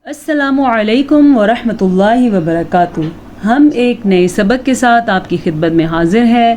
السلام علیکم ورحمۃ اللہ وبرکاتہ۔ ہم ایک نئے سبق کے ساتھ آپ کی خدمت میں حاضر ہے۔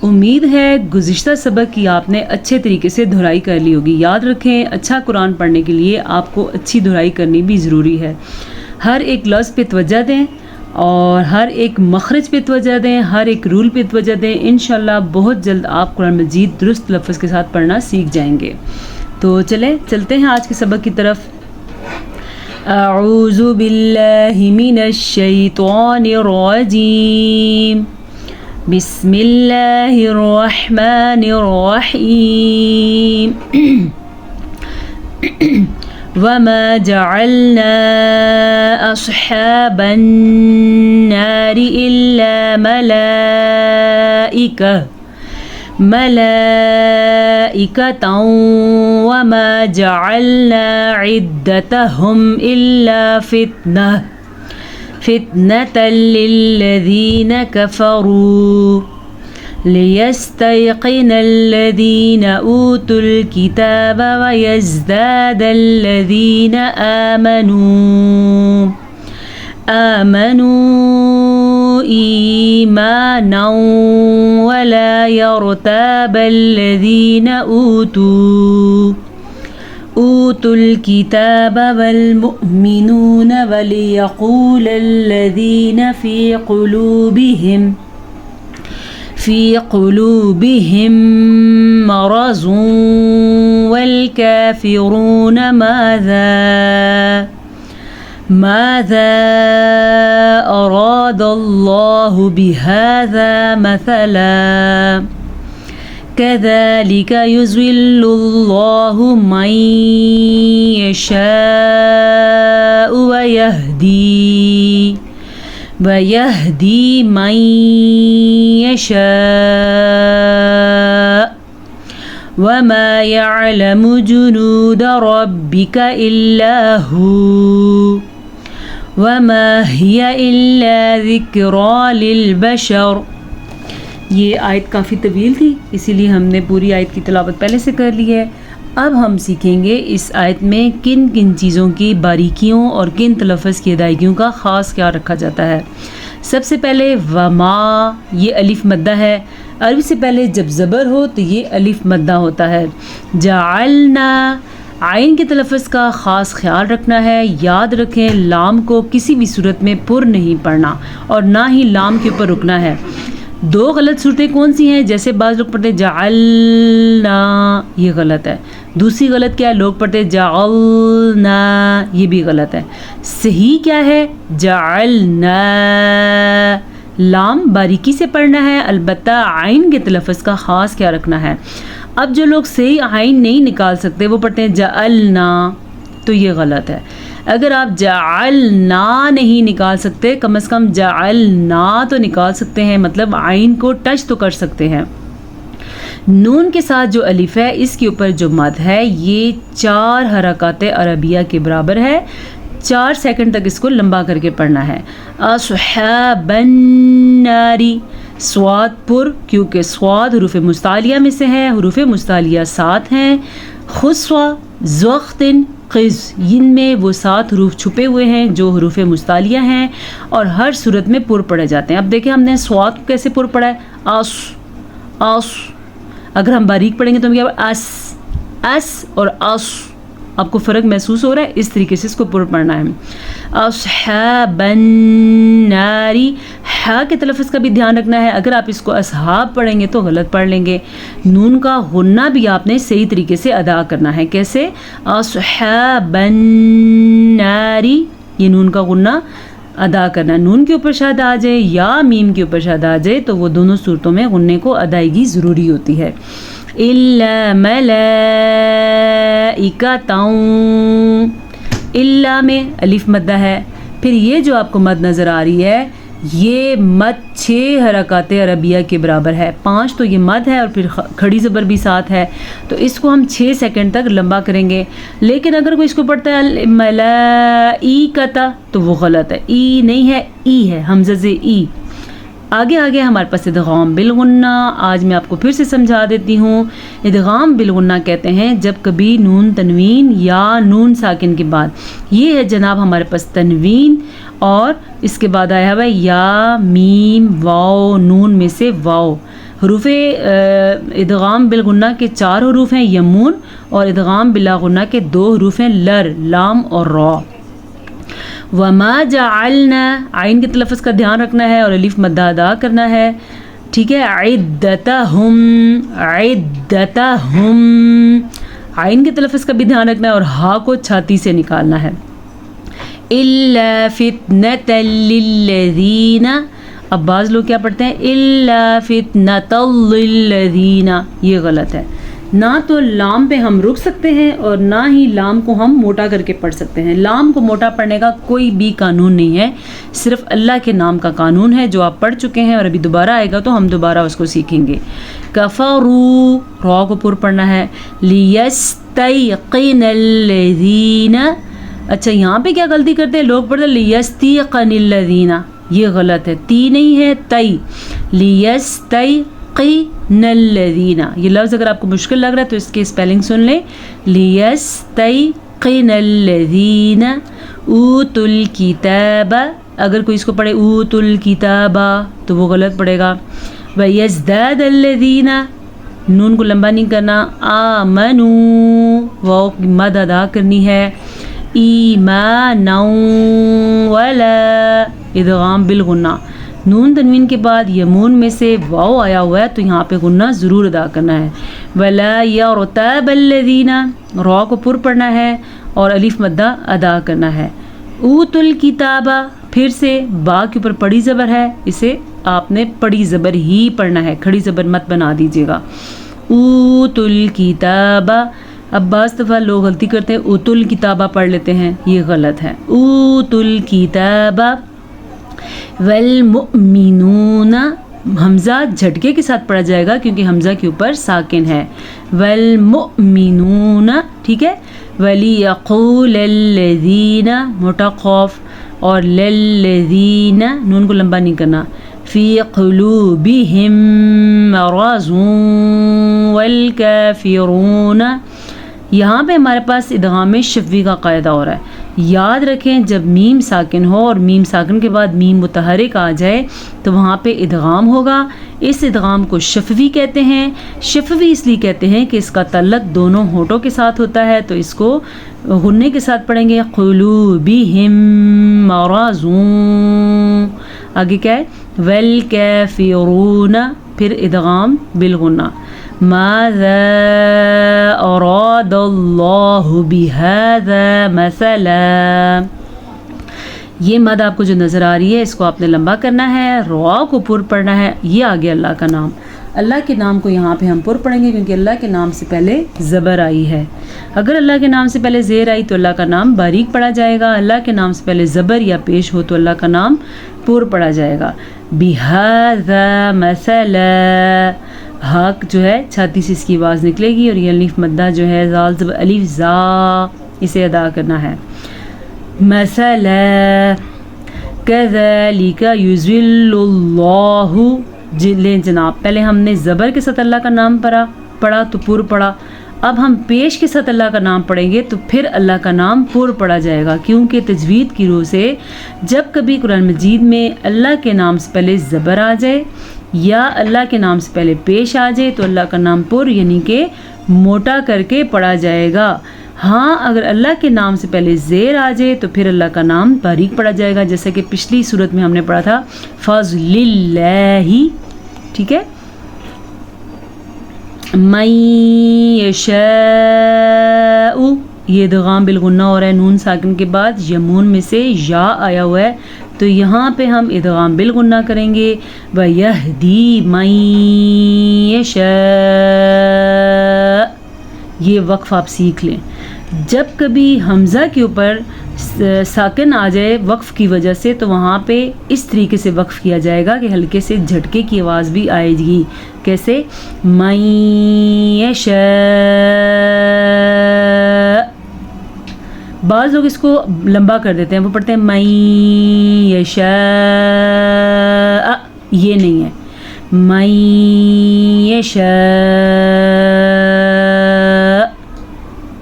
امید ہے گزشتہ سبق کی آپ نے اچھے طریقے سے دہرائی کر لی ہوگی۔ یاد رکھیں، اچھا قرآن پڑھنے کے لیے آپ کو اچھی دہرائی کرنی بھی ضروری ہے۔ ہر ایک لفظ پہ توجہ دیں اور ہر ایک مخرج پہ توجہ دیں، ہر ایک رول پہ توجہ دیں۔ انشاءاللہ بہت جلد آپ قرآن مجید درست لفظ کے ساتھ پڑھنا سیکھ جائیں گے۔ تو چلتے ہیں آج کے سبق کی طرف۔ اعوذ باللہ من الشیطان الرجیم، بسم اللہ الرحمن الرحیم۔ وما جعلنا اصحاب النار الا ملائکة وما جعلنا عدتهم إلا فتنة للذين كفروا ليستيقن الذين أوتوا الكتاب ويزداد الذين آمنوا إيمانا ولا يرتاب الذين أوتوا الكتاب والمؤمنون وليقول الذين في قلوبهم مرض والكافرون ماذا أراد الله بهذا مثلا كذلك يضل الله من يشاء ويهدي من يشاء وما يعلم جنود ربك إلا هو وما هي إلا ذكرى للبشر۔ یہ آیت کافی طویل تھی، اسی لیے ہم نے پوری آیت کی تلاوت پہلے سے کر لی ہے۔ اب ہم سیکھیں گے اس آیت میں کن کن چیزوں کی باریکیوں اور کن تلفظ کی ادائیگیوں کا خاص خیال رکھا جاتا ہے۔ سب سے پہلے وما، یہ الف مدہ ہے۔ عربی سے پہلے جب زبر ہو تو یہ الف مدہ ہوتا ہے۔ جعلنا، عین کے تلفظ کا خاص خیال رکھنا ہے۔ یاد رکھیں لام کو کسی بھی صورت میں پر نہیں پڑھنا اور نہ ہی لام کے اوپر رکنا ہے۔ دو غلط صورتیں کون سی ہیں؟ جیسے بعض لوگ پڑھتے جعلنا، یہ غلط ہے۔ دوسری غلط کیا ہے؟ لوگ پڑھتے جعلنا، یہ بھی غلط ہے۔ صحیح کیا ہے؟ جعلنا، لام باریکی سے پڑھنا ہے، البتہ عین کے تلفظ کا خاص کیا رکھنا ہے۔ اب جو لوگ صحیح عین نہیں نکال سکتے وہ پڑھتے ہیں جعلنا، تو یہ غلط ہے۔ اگر آپ جعلنا نہیں نکال سکتے، کم از کم جعلنا تو نکال سکتے ہیں، مطلب عین کو ٹچ تو کر سکتے ہیں۔ نون کے ساتھ جو الف ہے اس کے اوپر جو مد ہے یہ 4 حرکات عربیہ کے برابر ہے۔ 4 سیکنڈ تک اس کو لمبا کر کے پڑھنا ہے۔ اصحاب النار، سواد پر، کیونکہ سواد حروف مستعلیہ میں سے ہے، حروف مستعلیہ 7 ہیں۔ خسوا، زوختن، قز، ان میں وہ 7 حروف چھپے ہوئے ہیں جو حروف مستعلیہ ہیں اور ہر صورت میں پر پڑھے جاتے ہیں۔ اب دیکھیں ہم نے سواد کو کیسے پر پڑھا ہے، آس آس۔ اگر ہم باریک پڑھیں گے تو ہم کیا اس اس اور آس، آپ کو فرق محسوس ہو رہا ہے؟ اس طریقے سے اس کو پر پڑھنا ہے۔ اصحاب النار، ہا کے تلفظ کا بھی دھیان رکھنا ہے۔ اگر آپ اس کو اصحاب پڑھیں گے تو غلط پڑھ لیں گے۔ نون کا غنہ بھی آپ نے صحیح طریقے سے ادا کرنا ہے۔ کیسے؟ اصحاب النار، یہ نون کا غنہ ادا کرنا ہے۔ نون کے اوپر شاد آ جائے یا میم کے اوپر شاد آ جائے تو وہ دونوں صورتوں میں غنے کو ادائیگی ضروری ہوتی ہے۔ الا ملائکۃ، الا میں الف مدہ ہے۔ پھر یہ جو آپ کو مد نظر آ رہی ہے یہ مد 6 حرکات عربیہ کے برابر ہے۔ 5 تو یہ مد ہے اور پھر کھڑی زبر بھی 7 ہے، تو اس کو ہم 6 سیکنڈ تک لمبا کریں گے۔ لیکن اگر کوئی اس کو پڑھتا ہے ملائکۃ تو وہ غلط ہے، ای نہیں ہے، ای ہے، حمزہ سے ای۔ آگے آگے ہمارے پاس ادغام بالغنہ. آج میں آپ کو پھر سے سمجھا دیتی ہوں. ادغام بالغنہ کہتے ہیں جب کبھی نون تنوین یا نون ساکن کے بعد، یہ ہے جناب ہمارے پاس تنوین اور اس کے بعد آیا ہوا ہے یا میم واو نون میں سے واو. حروف ادغام بالغنہ کے 4 حروف ہیں یمون، اور ادغام بلا غنہ کے 2 حروف ہیں لر لام اور را. وما جعلنا، عین کے تلفظ کا دھیان رکھنا ہے اور الف مدہ ادا کرنا ہے. ٹھیک ہے. عدتہم، عدتہم، عین کے تلفظ کا بھی دھیان رکھنا ہے اور ہا کو چھاتی سے نکالنا ہے. الا فتنۃ للذین، اب بعض لوگ کیا پڑھتے ہیں الا فتنۃ للذین، یہ غلط ہے. نہ تو لام پہ ہم رک سکتے ہیں اور نہ ہی لام کو ہم موٹا کر کے پڑھ سکتے ہیں. لام کو موٹا پڑھنے کا کوئی بھی قانون نہیں ہے، صرف اللہ کے نام کا قانون ہے جو آپ پڑھ چکے ہیں اور ابھی دوبارہ آئے گا تو ہم دوبارہ اس کو سیکھیں گے. کفروا، را کو پر پڑھنا ہے. لیستیقن الذین، اچھا یہاں پہ کیا غلطی کرتے ہیں لوگ، پڑھتے ہیں لیستیقن الذین، یہ غلط ہے، تی نہیں ہے تی. لیستیقن الذین، یہ لفظ اگر آپ کو مشکل لگ رہا ہے تو اس کی اسپیلنگ سن لیں. لیستیقن الذین اوتوا الکتاب، اگر کوئی اس کو پڑھے اوتوا الکتاب تو وہ غلط پڑے گا. ویزداد الذین، نون کو لمبا نہیں کرنا. آمنوا، واو کی مد ادا کرنی ہے. ایمانا ولا، ادغام بالغنہ، نون تنوین کے بعد یمون میں سے واو آیا ہوا ہے تو یہاں پہ غنہ ضرور ادا کرنا ہے. ولا یرتاب الذین، را کو پر پڑھنا ہے اور الف مدہ ادا کرنا ہے. اوتوا الکتاب، پھر سے با کے اوپر پڑی زبر ہے، اسے آپ نے پڑی زبر ہی پڑھنا ہے، کھڑی زبر مت بنا دیجیے گا. اوتوا الکتاب، اب بعض دفعہ لوگ غلطی کرتے ہیں اوتوا الکتابہ پڑھ لیتے ہیں، یہ غلط ہے. اوتوا الکتاب. والمؤمنون، حمزہ جھٹکے کے ساتھ پڑھا جائے گا کیونکہ حمزہ کے اوپر ساکن ہے. والمؤمنون، ٹھیک ہے. ولیقول الذین، موٹا خوف، اور للذین، نون کو لمبا نہیں کرنا. فی قلوبہم مرض والکافرون، یہاں پہ ہمارے پاس ادغام شفوی کا قاعدہ ہو رہا ہے. یاد رکھیں جب میم ساکن ہو اور میم ساکن کے بعد میم متحرک آ جائے تو وہاں پہ ادغام ہوگا. اس ادغام کو شفوی کہتے ہیں. شفوی اس لیے کہتے ہیں کہ اس کا تعلق دونوں ہونٹوں کے ساتھ ہوتا ہے تو اس کو غنے کے ساتھ پڑھیں گے. قلوبہم مرض، آگے کیا ہے والکافرون، پھر ادغام بالغنہ. ماذا اراد اللہ بہذا مثلا، یہ مد آپ کو جو نظر آ رہی ہے اس کو آپ نے لمبا کرنا ہے، را کو پر پڑھنا ہے. یہ آگے اللہ کا نام، اللہ کے نام کو یہاں پہ ہم پر پڑھیں گے کیونکہ اللہ کے نام سے پہلے زبر آئی ہے. اگر اللہ کے نام سے پہلے زیر آئی تو اللہ کا نام باریک پڑھا جائے گا. اللہ کے نام سے پہلے زبر یا پیش ہو تو اللہ کا نام پر پڑھا جائے گا. بہذا مثلا، حق جو ہے چھاتی سے اس کی آواز نکلے گی اور یہ الف مدہ جو ہے زال زبر الف زا، اسے ادا کرنا ہے. مثلا کذالک یضل اللہ، لیں جناب پہلے ہم نے زبر کے ساتھ اللہ کا نام پڑھا تو پر پڑھا، اب ہم پیش کے ساتھ اللہ کا نام پڑھیں گے تو پھر اللہ کا نام پر پڑھا جائے گا. کیونکہ تجوید کی روح سے جب کبھی قرآن مجید میں اللہ کے نام سے پہلے زبر آ جائے یا اللہ کے نام سے پہلے پیش آ جائے تو اللہ کا نام پر یعنی کہ موٹا کر کے پڑھا جائے گا. ہاں اگر اللہ کے نام سے پہلے زیر آ جائے تو پھر اللہ کا نام باریک پڑھا جائے گا، جیسا کہ پچھلی صورت میں ہم نے پڑھا تھا فضل اللہ. ٹھیک ہے. من یشاء، یہ ادغام بالغنہ ہو رہا ہے، نون ساکن کے بعد یمون میں سے یا آیا ہوا ہے تو یہاں پہ ہم ادغام بالغنہ کریں گے. وَيَهْدِي مَن يَشَاءُ، یہ وقف آپ سیکھ لیں. جب کبھی حمزہ کے اوپر ساکن آ جائے وقف کی وجہ سے تو وہاں پہ اس طریقے سے وقف کیا جائے گا کہ ہلکے سے جھٹکے کی آواز بھی آئے گی. کیسے؟ من یشاء. بعض لوگ اس کو لمبا کر دیتے ہیں، وہ پڑھتے ہیں من یشاء، یہ نہیں ہے. من یشاء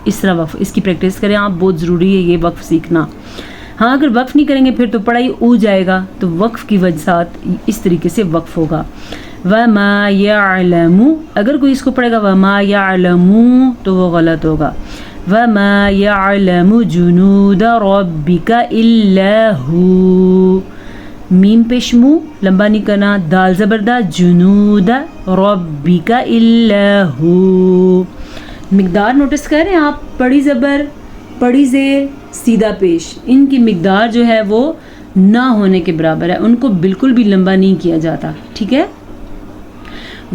اس طرح وقف، اس کی پریکٹس کریں آپ، بہت ضروری ہے یہ وقف سیکھنا. ہاں اگر وقف نہیں کریں گے پھر تو پڑھائی او جائے گا، تو وقف کی وجہ ساتھ اس طریقے سے وقف ہوگا. وَمَا يَعْلَمُ اگر کوئی اس کو پڑھے گا وَمَا يَعْلَمُ تو وہ غلط ہوگا. وَمَا يَعْلَمُ جُنُودَ رَبِّكَ إِلَّا هُوَ میم پیش منہ لمبا نہیں کرنا، دال زبردہ جنود ربک الا ہو. مقدار نوٹس کر رہے ہیں آپ، پڑی زبر پڑی زیر سیدھا پیش، ان کی مقدار جو ہے وہ نہ ہونے کے برابر ہے، ان کو بالکل بھی لمبا نہیں کیا جاتا. ٹھیک ہے.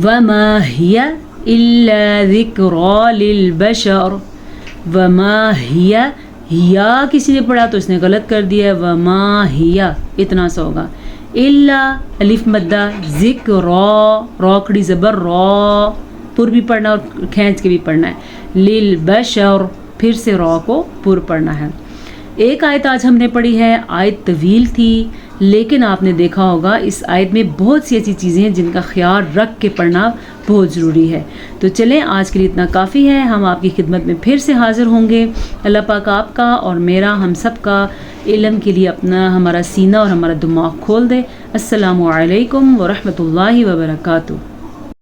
وما ہی الا ذکری للبشر وما ہی یا کسی نے پڑھا تو اس نے غلط کر دیا. وما ہیا اتنا سا ہوگا. الا الف مدہ ذکر را کھڑی زبر را پر بھی پڑھنا اور کھینچ کے بھی پڑھنا ہے. للبشر پھر سے را کو پر پڑھنا ہے. ایک آیت آج ہم نے پڑھی ہے، آیت طویل تھی لیکن آپ نے دیکھا ہوگا اس آیت میں بہت سی ایسی چیزیں ہیں جن کا خیال رکھ کے پڑھنا بہت ضروری ہے. تو چلیں آج کے لیے اتنا کافی ہے، ہم آپ کی خدمت میں پھر سے حاضر ہوں گے. اللہ پاک آپ کا اور میرا ہم سب کا علم کے لیے اپنا ہمارا سینہ اور ہمارا دماغ کھول دے. السلام علیکم ورحمۃ اللہ وبرکاتہ.